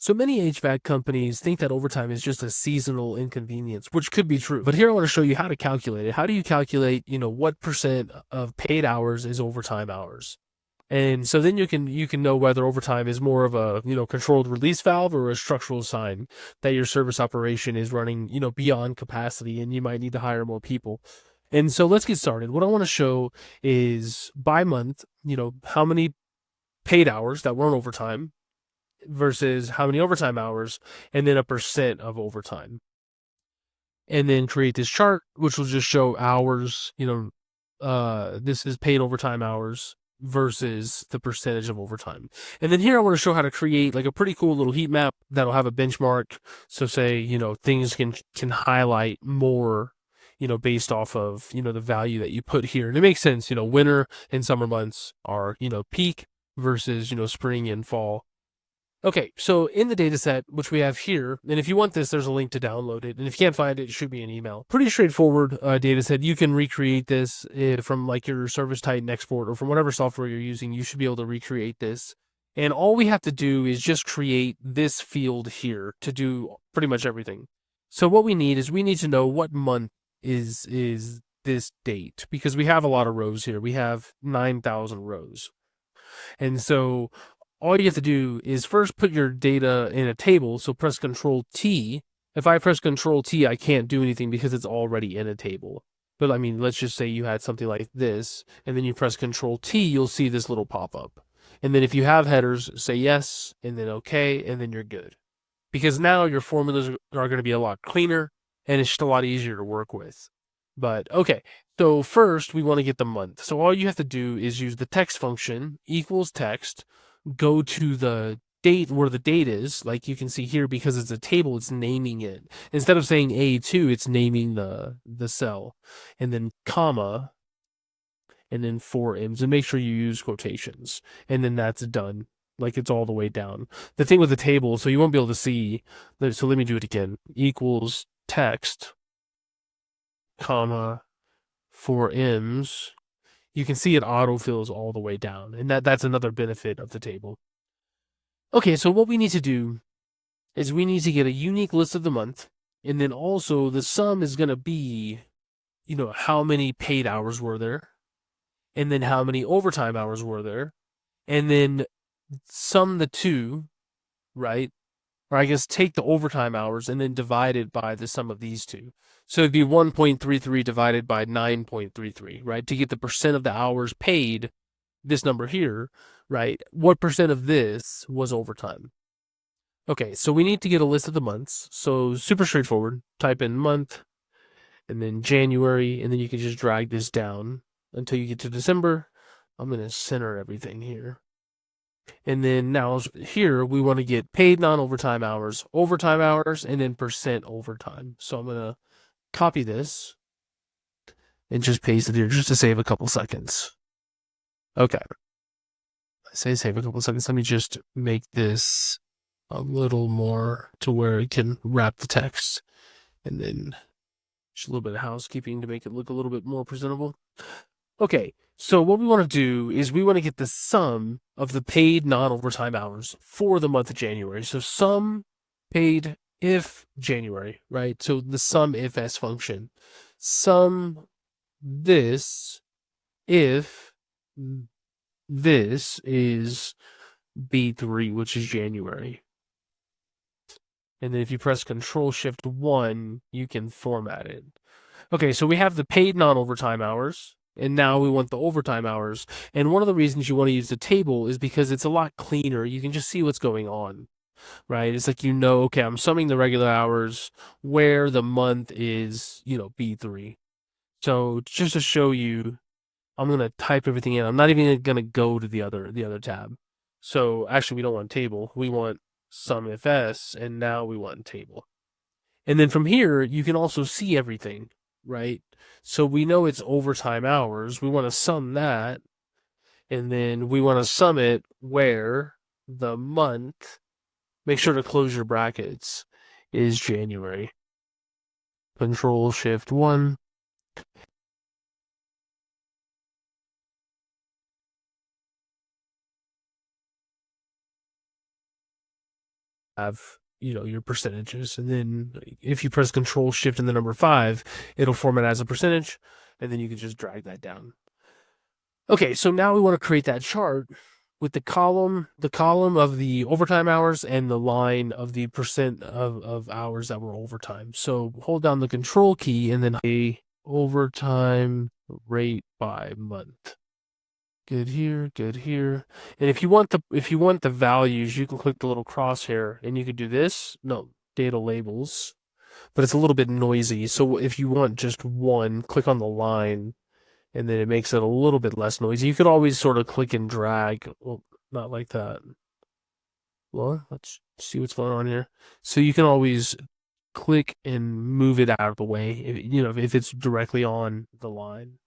So many HVAC companies think that overtime is just a seasonal inconvenience, which could be true. But here I want to show you how to calculate it. How do you calculate, what percent of paid hours is overtime hours? And so then you can know whether overtime is more of a, controlled release valve or a structural sign that your service operation is running, beyond capacity and you might need to hire more people. And so let's get started. What I want to show is by month, how many paid hours that weren't overtime versus how many overtime hours, and then a percent of overtime. And then create this chart, which will just show hours, this is paid overtime hours versus the percentage of overtime. And then here I want to show how to create like a pretty cool little heat map that'll have a benchmark. So say, things can highlight more, based off of, the value that you put here. And it makes sense, winter and summer months are, peak versus, spring and fall. Okay, so in the data set, which we have here, and if you want this, there's a link to download it. And if you can't find it, shoot me an email. Pretty straightforward data set. You can recreate this from like your Service Titan export or from whatever software you're using. You should be able to recreate this. And all we have to do is just create this field here to do pretty much everything. So what we need is we need to know what month is this date, because we have a lot of rows here. We have 9,000 rows. And so all you have to do is first put your data in a table. So press Ctrl+T. If I press Ctrl+T, I can't do anything because it's already in a table. But I mean, let's just say you had something like this, and then you press Ctrl+T, you'll see this little pop-up. And then if you have headers, say yes, and then okay, and then you're good. Because now your formulas are going to be a lot cleaner, and it's just a lot easier to work with. But okay, so first we want to get the month. So all you have to do is use the text function, equals text, go to the date where the date is, like you can see here, because it's a table, it's naming it. Instead of saying A2, it's naming the cell, and then comma, and then 4 ems, and make sure you use quotations, and then that's done. Like it's all the way down. The thing with the table, so you won't be able to see, so let me do it again. Equals text, comma, 4 ems. You can see it autofills all the way down, and that's another benefit of the table. Okay, so what we need to do is we need to get a unique list of the month, and then also the sum is going to be, how many paid hours were there, and then how many overtime hours were there, and then sum the two, right? Or I guess take the overtime hours and then divide it by the sum of these two. So it'd be 1.33 divided by 9.33, right? To get the percent of the hours paid, this number here, right? What percent of this was overtime? Okay, so we need to get a list of the months. So super straightforward. Type in month and then January, and then you can just drag this down until you get to December. I'm going to center everything here. And then now here we want to get paid non-overtime hours, overtime hours, and then percent overtime. So I'm going to copy this and just paste it here just to save a couple seconds. Okay. I say save a couple seconds. Let me just make this a little more to where it can wrap the text, and then just a little bit of housekeeping to make it look a little bit more presentable. Okay, so what we want to do is we want to get the sum of the paid non-overtime hours for the month of January. So sum paid if January, right? So the sum if s function. Sum this if this is B3, which is January. And then if you press Control-Shift-1, you can format it. Okay, so we have the paid non-overtime hours, and now we want the overtime hours. And one of the reasons you want to use the table is because it's a lot cleaner. You can just see what's going on, right? It's like, okay, I'm summing the regular hours where the month is, B3. So just to show you, I'm going to type everything in. I'm not even going to go to the other tab. So actually, we don't want table. We want sum if s, and now we want table. And then from here, you can also see everything, right? So we know it's overtime hours. We want to sum that, and then we want to sum it where the month, make sure to close your brackets, is January. Control-Shift-1. have, your percentages. And then if you press Control Shift and the number 5, it'll format as a percentage, and then you can just drag that down. Okay, so now we want to create that chart with the column of the overtime hours and the line of the percent of hours that were overtime. So hold down the Control key and then a overtime rate by month. Good here, good here. And if you want the values, you can click the little crosshair and you can do this. No, data labels. But it's a little bit noisy. So if you want just one, click on the line, and then it makes it a little bit less noisy. You could always sort of click and drag. Well, not like that. Well, let's see what's going on here. So you can always click and move it out of the way, if it's directly on the line.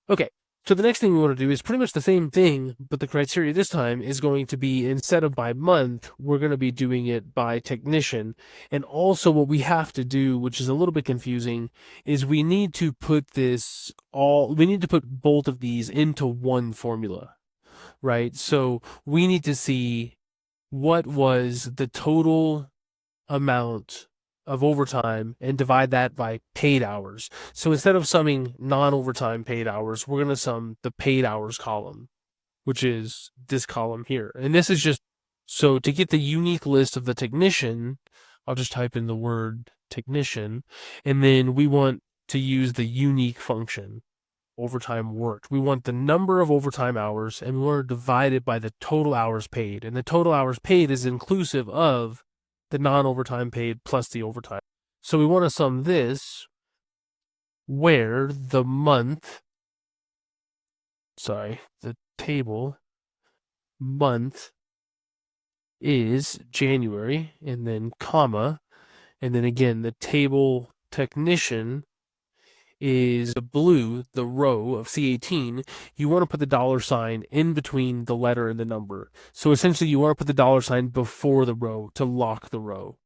Okay, so the next thing we want to do is pretty much the same thing, but the criteria this time is going to be, instead of by month, we're going to be doing it by technician. And also what we have to do, which is a little bit confusing, is we need to put both of these into one formula, right? So we need to see what was the total amount of overtime and divide that by paid hours. So instead of summing non-overtime paid hours, we're going to sum the paid hours column, which is this column here. And this is just, so to get the unique list of the technician, I'll just type in the word technician, and then we want to use the unique function, overtime worked. We want the number of overtime hours, and we want to divide it by the total hours paid. And the total hours paid is inclusive of the non-overtime paid plus the overtime. So we want to sum this where the table month is January, and then comma, and then again the table technician is the blue, the row of C18. You want to put the $ in between the letter and the number. So essentially you want to put the $ before the row to lock the row.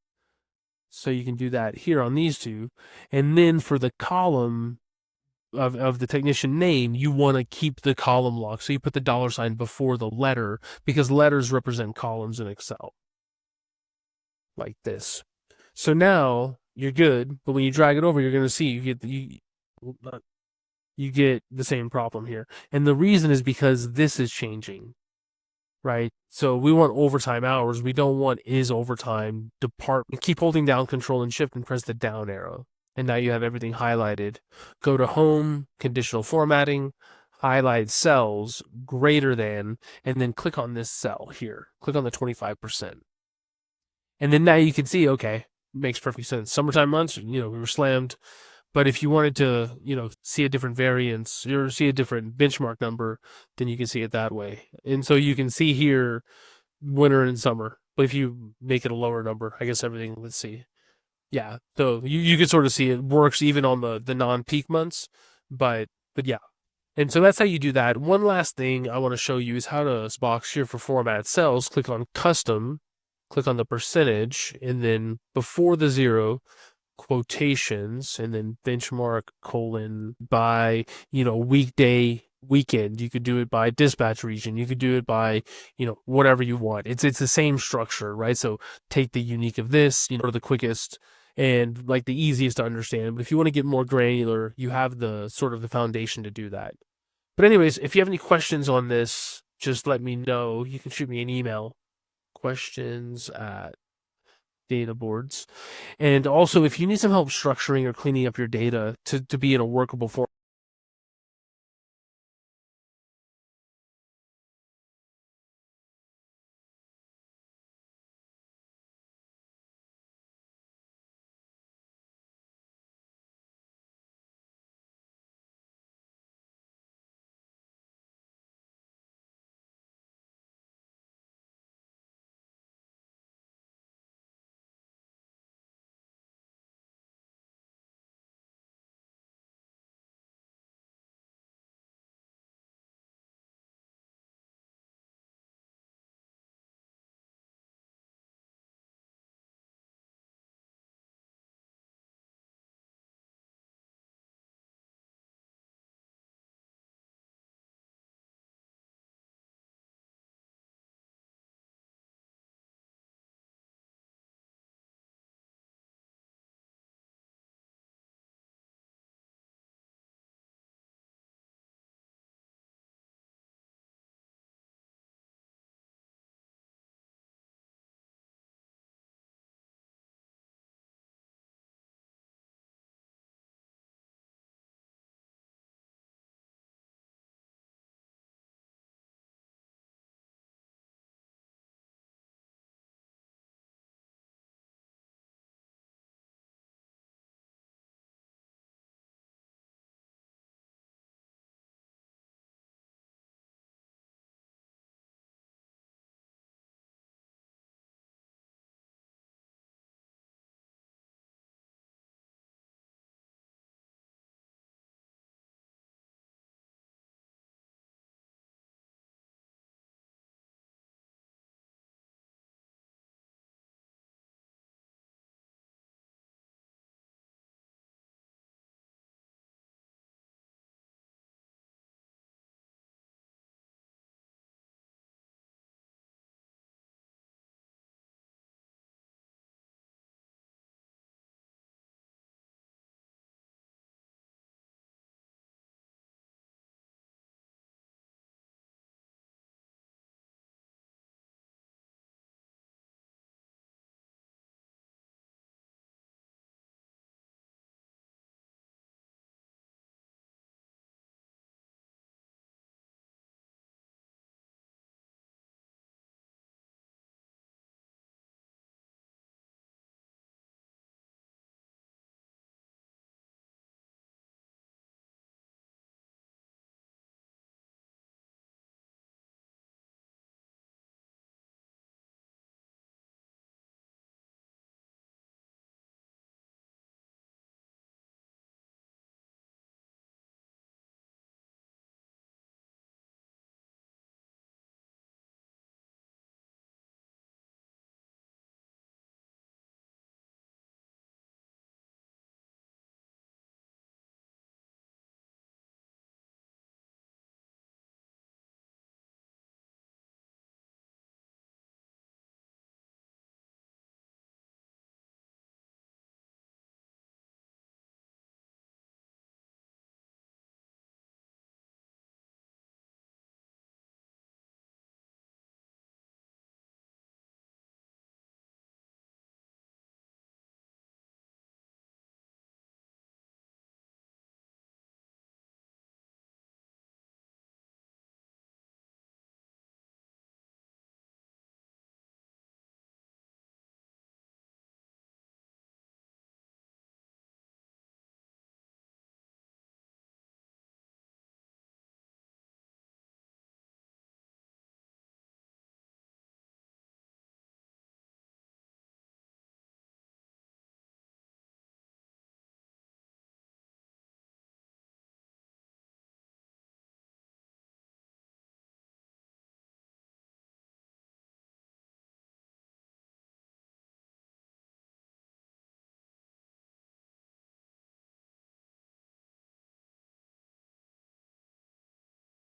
So you can do that here on these two. And then for the column of the technician name, you want to keep the column locked. So you put the $ before the letter, because letters represent columns in Excel. Like this. So now you're good, but when you drag it over, you're going to see you get the same problem here. And the reason is because this is changing, right? So we want overtime hours. We don't want is overtime department. Keep holding down Control and Shift and press the down arrow. And now you have everything highlighted. Go to Home, Conditional Formatting, highlight cells greater than, and then click on this cell here. Click on the 25%. And then now you can see, okay, makes perfect sense. Summertime months, we were slammed. But if you wanted to, see a different variance or see a different benchmark number, then you can see it that way. And so you can see here winter and summer. But if you make it a lower number, I guess everything, let's see. Yeah, so you can sort of see it works even on the non-peak months. But yeah. And so that's how you do that. One last thing I want to show you is how to box here for format cells. Click on Custom, click on the percentage, and then before the 0, quotations, and then benchmark : by weekday, weekend. You could do it by dispatch region. You could do it by whatever you want. It's the same structure, right? So take the unique of this, or the quickest and like the easiest to understand. But if you want to get more granular, you have the sort of the foundation to do that. But anyways, if you have any questions on this, just let me know. You can shoot me an email, questions@databoards. And also, if you need some help structuring or cleaning up your data to be in a workable form,